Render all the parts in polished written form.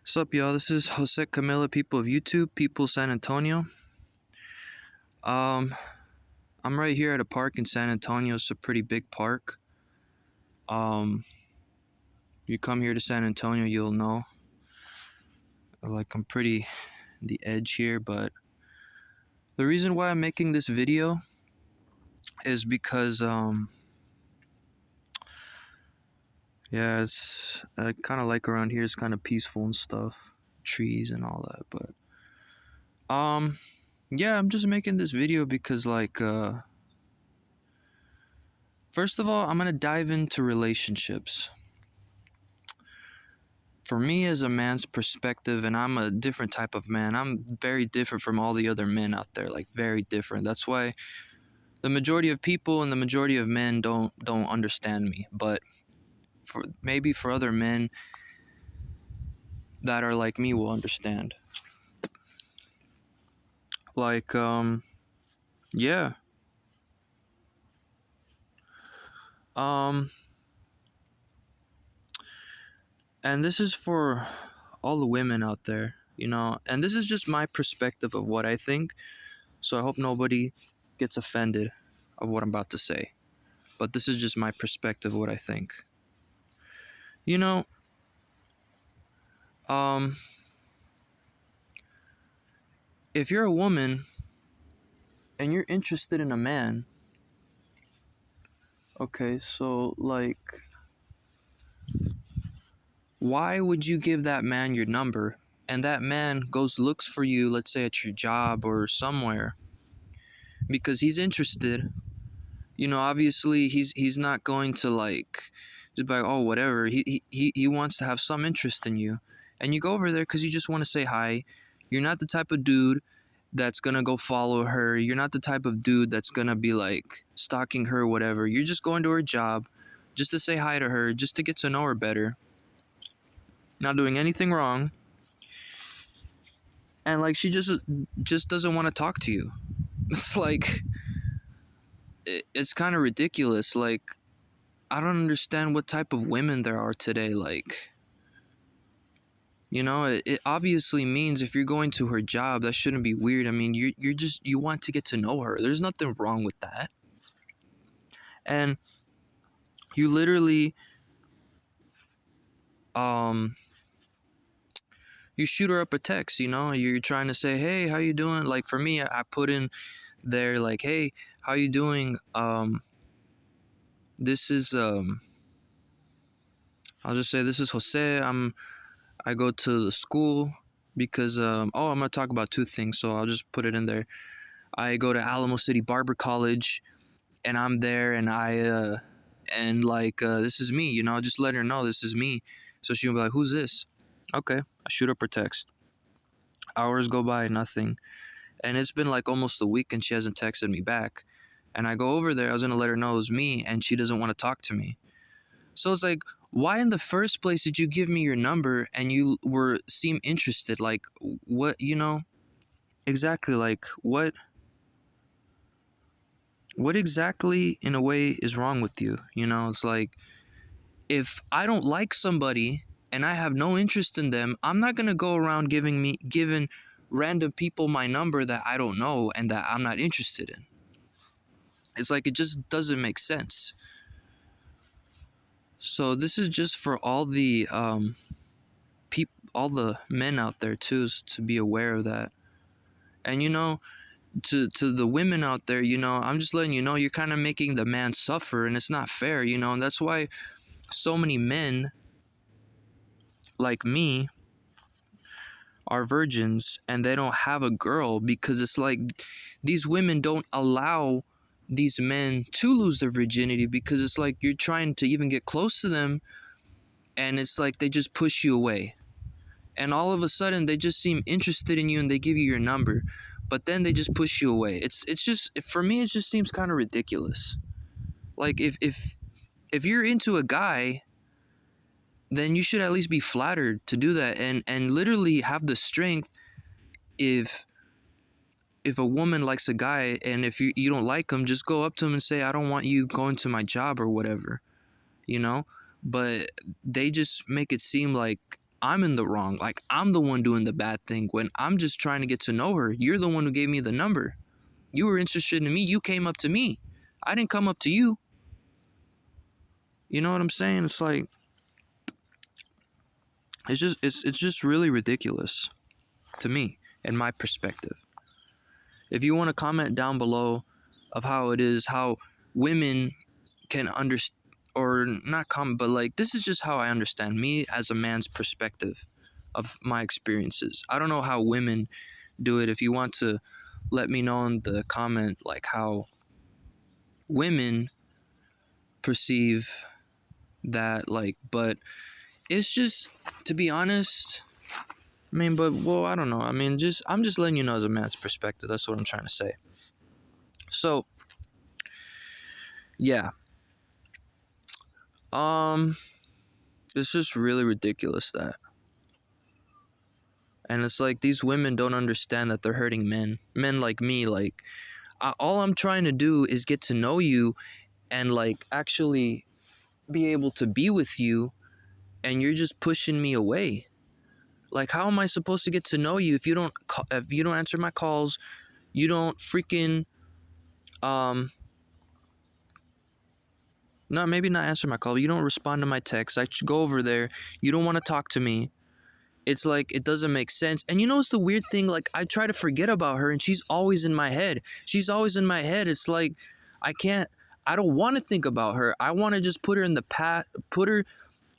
What's up, y'all? This is Jose Camila, people of YouTube, people San Antonio. Um, I'm right here at a park in San Antonio. It's a pretty big park. You come here to San Antonio, you'll know. Like, I'm pretty the edge here, but the reason why I'm making this video is because, yeah, it's I kind of like around here. It's kind of peaceful and stuff, trees and all that. But, yeah, I'm just making this video because, like, first of all, I'm gonna dive into relationships. For me, as a man's perspective, and I'm a different type of man, I'm very different from all the other men out there, like very different. That's why the majority of people and the majority of men don't understand me. But for other men that are like me will understand. Like, yeah. Um, and this is for all the women out there, and this is just my perspective of what I think. So I hope nobody gets offended of what I'm about to say. But this is just my perspective of what I think. You know, um, if you're a woman and you're interested in a man, okay, so like, why would you give that man your number and that man goes looks for you, let's say at your job or somewhere, because he's interested? Obviously he's not going to like just be like, oh, whatever. He wants to have some interest in you, and you go over there because you just want to say hi. You're not the type of dude that's gonna go follow her. You're not the type of dude that's gonna be like stalking her or whatever. You're just going to her job just to say hi to her, just to get to know her better. Not doing anything wrong. And like, she just doesn't want to talk to you. It's like, it's kind of ridiculous. Like, I don't understand what type of women there are today. Like, it obviously means if you're going to her job, that shouldn't be weird. I mean, you want to get to know her. There's nothing wrong with that. And you literally, you shoot her up a text, you're trying to say, hey, how you doing? Like, for me, I put in there like, hey, how you doing? This is, I'll just say, this is Jose. I go to the school because, I'm going to talk about two things, so I'll just put it in there. I go to Alamo City Barber College, and I'm there, and this is me, just let her know this is me. So she'll be like, who's this? Okay, I shoot up her text. Hours go by, nothing. And it's been like almost a week, and she hasn't texted me back. And I go over there, I was going to let her know it was me, and she doesn't want to talk to me. So it's like, why in the first place did you give me your number and you seem interested? Like, what, exactly, like, what exactly in a way is wrong with you? It's like, if I don't like somebody and I have no interest in them, I'm not going to go around giving random people my number that I don't know and that I'm not interested in. It's like, it just doesn't make sense. So this is just for all the all the men out there too, to be aware of that. And to the women out there, I'm just letting you know, you're kind of making the man suffer, and it's not fair, and that's why so many men like me are virgins and they don't have a girl, because it's like, these women don't allow these men to lose their virginity, because it's like, you're trying to even get close to them and it's like they just push you away, and all of a sudden they just seem interested in you and they give you your number, but then they just push you away. It's just, for me, it just seems kind of ridiculous. Like, if you're into a guy, then you should at least be flattered to do that, and literally have the strength. If a woman likes a guy, and if you don't like him, just go up to him and say, I don't want you going to my job or whatever, But they just make it seem like I'm in the wrong. Like, I'm the one doing the bad thing when I'm just trying to get to know her. You're the one who gave me the number. You were interested in me. You came up to me. I didn't come up to you. You know what I'm saying? It's like, it's just really ridiculous to me, in my perspective. If you want to comment down below of how it is, how women can understand, or not comment, but like, this is just how I understand me as a man's perspective of my experiences. I don't know how women do it. If you want to let me know in the comment, like, how women perceive that, like, but it's just, to be honest, I mean, but, well, I don't know. I mean, I'm just letting you know as a man's perspective. That's what I'm trying to say. So, yeah. It's just really ridiculous that. And it's like, these women don't understand that they're hurting men. Men like me, like, all I'm trying to do is get to know you and, like, actually be able to be with you, and you're just pushing me away. Like, how am I supposed to get to know you if you don't answer my calls, you don't freaking no, maybe not answer my call, you don't respond to my text. I go over there, you don't want to talk to me. It's like, it doesn't make sense. And you know what's the weird thing? Like, I try to forget about her and she's always in my head. She's always in my head. It's like, I don't want to think about her. I want to just put her in the past, put her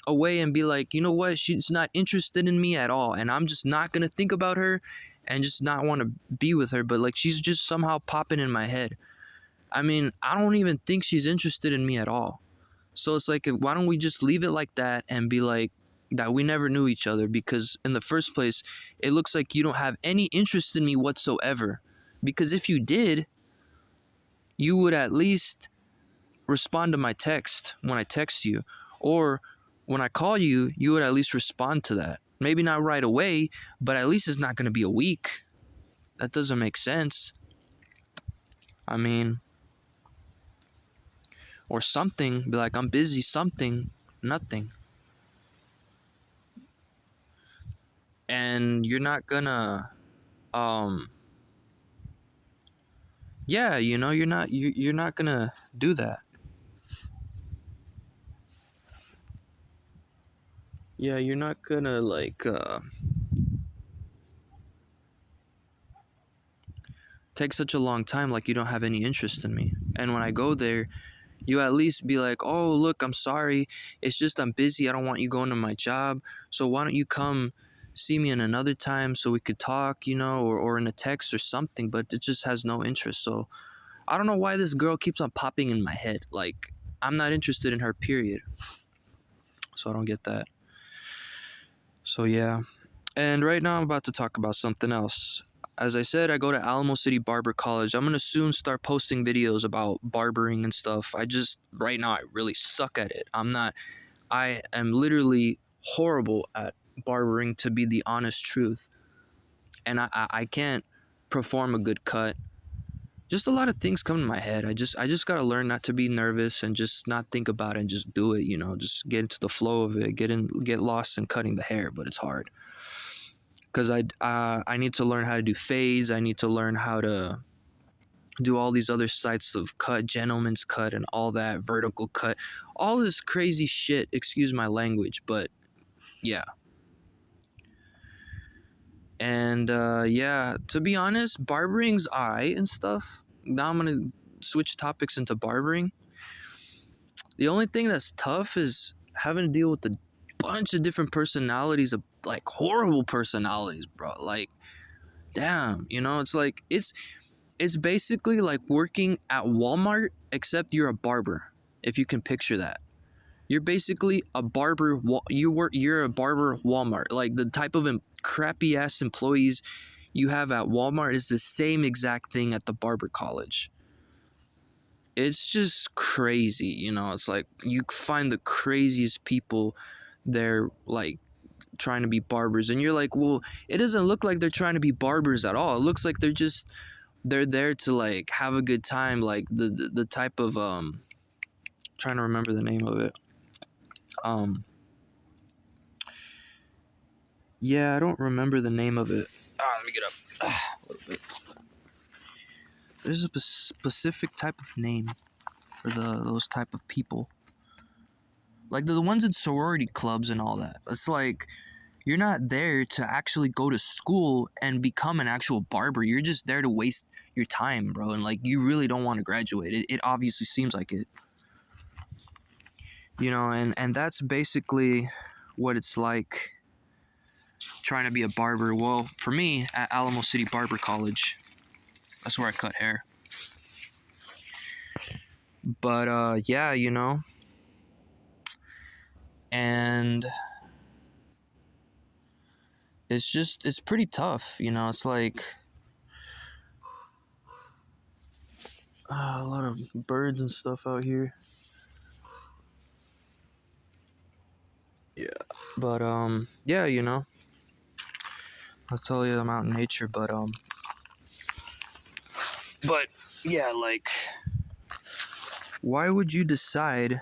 away and be like, you know what? She's not interested in me at all. And I'm just not going to think about her and just not want to be with her. But like, she's just somehow popping in my head. I mean, I don't even think she's interested in me at all. So it's like, why don't we just leave it like that and be like, that we never knew each other? Because in the first place, it looks like you don't have any interest in me whatsoever. Because if you did, you would at least respond to my text when I text you. Or when I call you, you would at least respond to that. Maybe not right away, but at least it's not going to be a week. That doesn't make sense. I mean, or something. Be like, I'm busy, something, nothing. And you're not gonna yeah, you know, you're not gonna do that. Yeah, you're not gonna, like, take such a long time, like you don't have any interest in me. And when I go there, you at least be like, oh, look, I'm sorry, it's just I'm busy, I don't want you going to my job, so why don't you come see me in another time so we could talk, you know, or in a text or something. But it just has no interest. So I don't know why this girl keeps on popping in my head. Like, I'm not interested in her, period. So I don't get that. So yeah. And right now I'm about to talk about something else. As I said, I go to Alamo City Barber College. I'm going to soon start posting videos about barbering and stuff. Right now, I really suck at it. I am literally horrible at barbering, to be the honest truth. And I can't perform a good cut. Just a lot of things come to my head. I just got to learn not to be nervous and just not think about it and just do it, you know, just get into the flow of it, get lost in cutting the hair, but it's hard. Because I need to learn how to do fades. I need to learn how to do all these other sites of cut, gentleman's cut, and all that, vertical cut, all this crazy shit. Excuse my language, but yeah. And yeah, to be honest, barbering's alright and stuff. Now I'm gonna switch topics into barbering. The only thing that's tough is having to deal with a bunch of different personalities, of like horrible personalities, bro. Like, damn, you know, it's like it's basically like working at Walmart, except you're a barber. If you can picture that, you're basically a barber. You're a barber Walmart. Like, the type of crappy ass employees you have at Walmart is the same exact thing at the barber college. It's just crazy, you know. It's like, you find the craziest people there, like, trying to be barbers, and you're like, well, it doesn't look like they're trying to be barbers at all. It looks like they're there to, like, have a good time. Like, the type of trying to remember the name of it. Yeah, I don't remember the name of it. Let me get up. A little bit. There's a specific type of name for those type of people. Like the ones in sorority clubs and all that. It's like you're not there to actually go to school and become an actual barber. You're just there to waste your time, bro. And like you really don't want to graduate. It obviously seems like it. And that's basically what it's like trying to be a barber. Well, for me, at Alamo City Barber College, that's where I cut hair. But yeah, and it's pretty tough. It's like a lot of birds and stuff out here. Yeah, but yeah, I'll tell you I'm out in nature, but yeah, like, why would you decide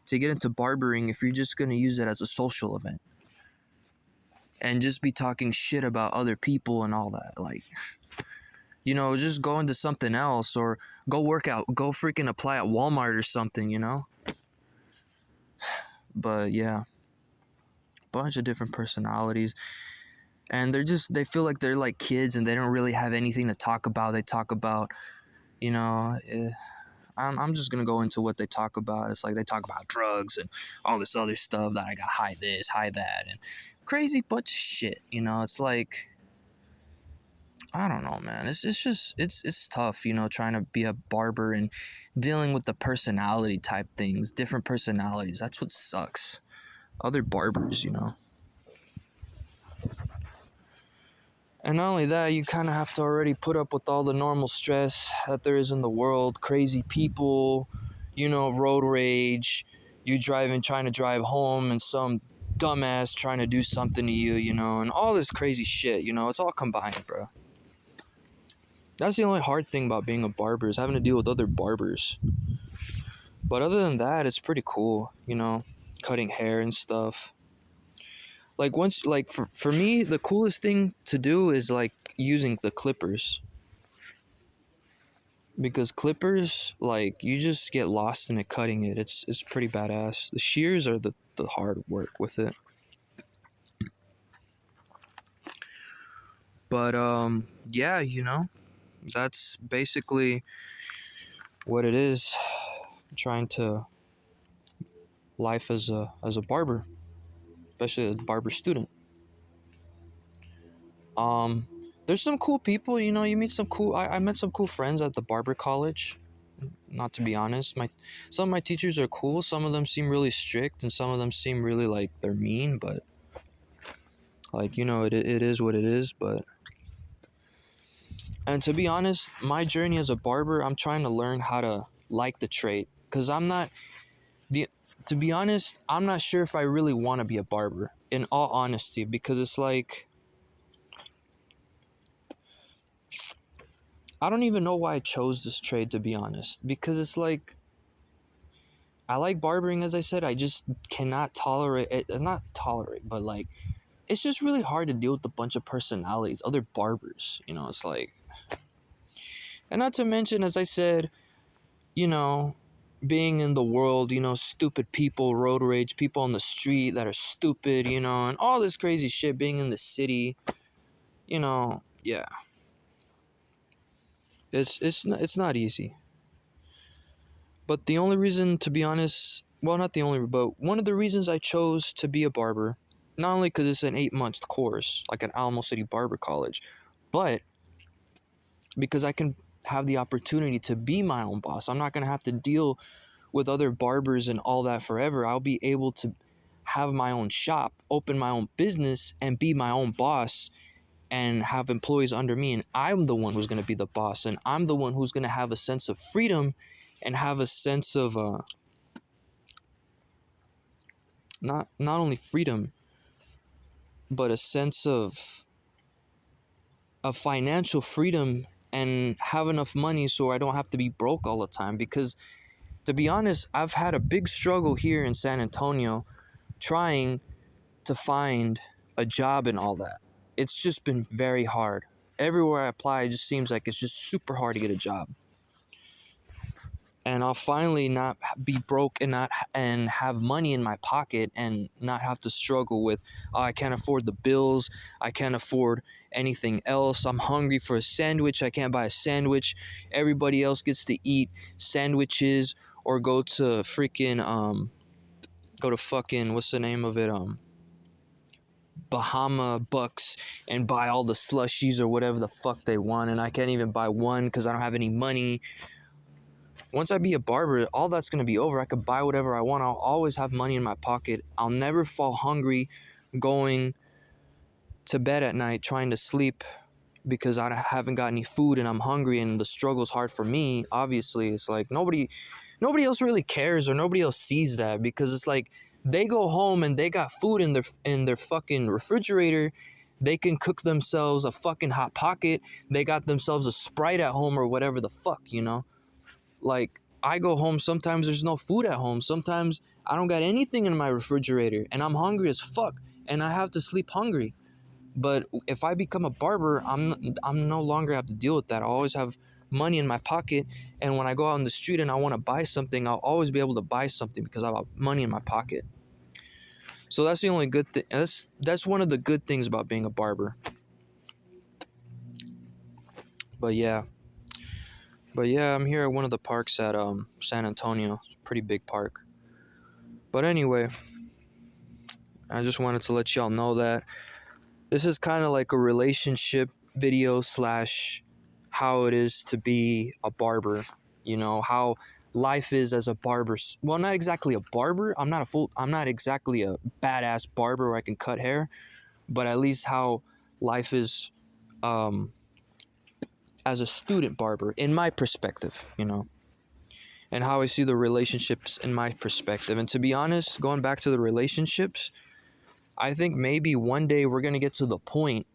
to get into barbering if you're just gonna use it as a social event and just be talking shit about other people and all that? Like, just go into something else or go work out, go freaking apply at Walmart or something. But yeah, bunch of different personalities, and they feel like they're like kids and they don't really have anything to talk about. They talk about, you know. I'm just gonna go into what they talk about. It's like they talk about drugs and all this other stuff that I got high this, high that, and crazy bunch of shit. It's like, I don't know, man. It's just it's tough, trying to be a barber and dealing with the personality type things, different personalities. That's what sucks. Other barbers. And not only that, you kind of have to already put up with all the normal stress that there is in the world. Crazy people, road rage, you trying to drive home, and some dumbass trying to do something to you, and all this crazy shit, it's all combined, bro. That's the only hard thing about being a barber, is having to deal with other barbers. But other than that, it's pretty cool, cutting hair and stuff. Like for me, the coolest thing to do is like using the clippers. Because clippers, like, you just get lost in it cutting it. It's pretty badass. The shears are the hard work with it. But yeah, that's basically what it is. Trying to life as a barber, especially a barber student. Um there's some cool people, you meet some cool I met some cool friends at the barber college. Not to be honest, some of my teachers are cool. Some of them seem really strict, and some of them seem really like they're mean, but like, it is what it is. But and to be honest, my journey as a barber, I'm trying to learn how to like the trade, because the to be honest, I'm not sure if I really want to be a barber, in all honesty, because it's like, I don't even know why I chose this trade, to be honest, because it's like, I like barbering, as I said. I just cannot tolerate it. Not tolerate, but like, it's just really hard to deal with a bunch of personalities, other barbers. It's like, and not to mention, as I said, you know, being in the world, stupid people, road rage, people on the street that are stupid, and all this crazy shit, being in the city, yeah. It's not easy. But the only reason, to be honest, well, not the only, but one of the reasons I chose to be a barber, not only because it's an 8-month course, like an Alamo City Barber College, but because I can have the opportunity to be my own boss. I'm not going to have to deal with other barbers and all that forever. I'll be able to have my own shop, open my own business, and be my own boss, and have employees under me. And I'm the one who's going to be the boss, and I'm the one who's going to have a sense of freedom and have a sense of not only freedom, but a sense of financial freedom, and have enough money so I don't have to be broke all the time. Because to be honest, I've had a big struggle here in San Antonio trying to find a job and all that. It's just been very hard. Everywhere I apply, it just seems like it's just super hard to get a job. And I'll finally not be broke and not and have money in my pocket and not have to struggle with, oh, I can't afford the bills, I can't afford anything else, I'm hungry for a sandwich, I can't buy a sandwich. Everybody else gets to eat sandwiches or go to fucking, what's the name of it, Bahama Bucks, and buy all the slushies or whatever the fuck they want, and I can't even buy one because I don't have any money. Once I be a barber, all that's going to be over. I could buy whatever I want. I'll always have money in my pocket. I'll never fall hungry going to bed at night trying to sleep because I haven't got any food and I'm hungry and the struggle's hard for me. Obviously, it's like nobody else really cares or nobody else sees that, because it's like they go home and they got food in their fucking refrigerator. They can cook themselves a fucking hot pocket. They got themselves a Sprite at home or whatever the fuck, you know? Like, I go home, sometimes there's no food at home. Sometimes I don't got anything in my refrigerator and I'm hungry as fuck and I have to sleep hungry. But if I become a barber, I'm no longer have to deal with that. I always have money in my pocket, and when I go out on the street and I want to buy something, I'll always be able to buy something because I have money in my pocket. So that's the only good thing. That's one of the good things about being a barber. But yeah. I'm here at one of the parks at San Antonio. It's a pretty big park. But anyway, I just wanted to let y'all know that this is kind of like a relationship video slash how it is to be a barber. You know, how life is as a barber. Well, not exactly a barber. I'm not exactly a badass barber where I can cut hair, but at least how life is um, as a student barber in my perspective, you know, and how I see the relationships in my perspective. And to be honest, going back to the relationships, I think maybe one day we're going to get to the point,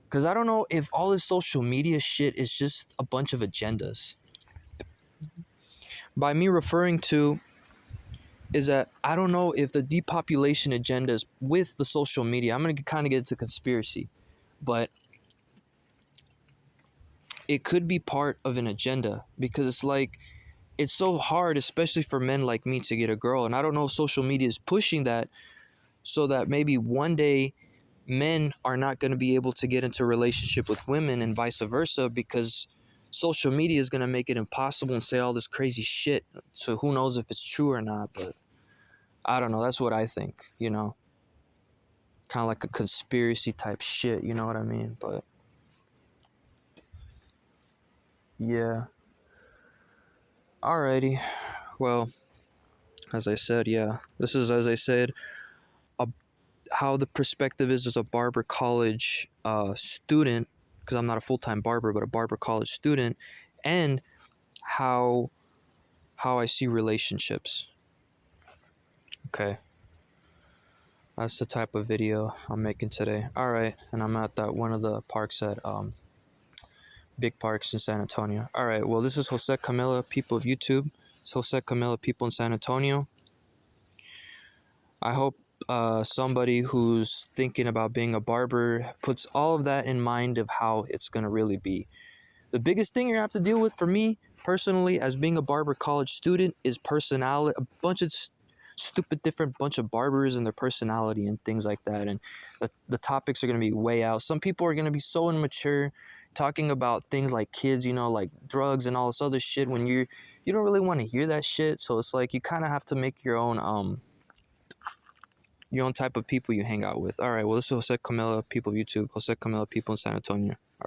because I don't know if all this social media shit is just a bunch of agendas. By me referring to is that I don't know if the depopulation agenda is with the social media. I'm going to kind of get into conspiracy, but it could be part of an agenda, because it's like, it's so hard, especially for men like me, to get a girl. And I don't know if social media is pushing that so that maybe one day men are not going to be able to get into a relationship with women and vice versa, because social media is going to make it impossible and say all this crazy shit. So who knows if it's true or not, but I don't know. That's what I think, you know, kind of like a conspiracy type shit, you know what I mean? But yeah. Alrighty. Well, as I said, yeah, this is, as I said, how the perspective is as a barber college student, because I'm not a full-time barber, but a barber college student, and how I see relationships. Okay, that's the type of video I'm making today. All right, and I'm at that one of the parks at big parks in San Antonio. All right, well, this is Jose Camilla, people of YouTube. It's Jose Camilla, people in San Antonio. I hope somebody who's thinking about being a barber puts all of that in mind of how it's going to really be. The biggest thing you have to deal with, for me personally, as being a barber college student, is personality. A bunch of stupid different bunch of barbers and their personality and things like that. And the topics are going to be way out. Some people are going to be so immature, talking about things like kids, you know, like drugs and all this other shit, when you don't really want to hear that shit. So it's like you kind of have to make your own type of people you hang out with. All right, well, this is Jose Camilla, people of YouTube. Jose Camilla, people in San Antonio. All right.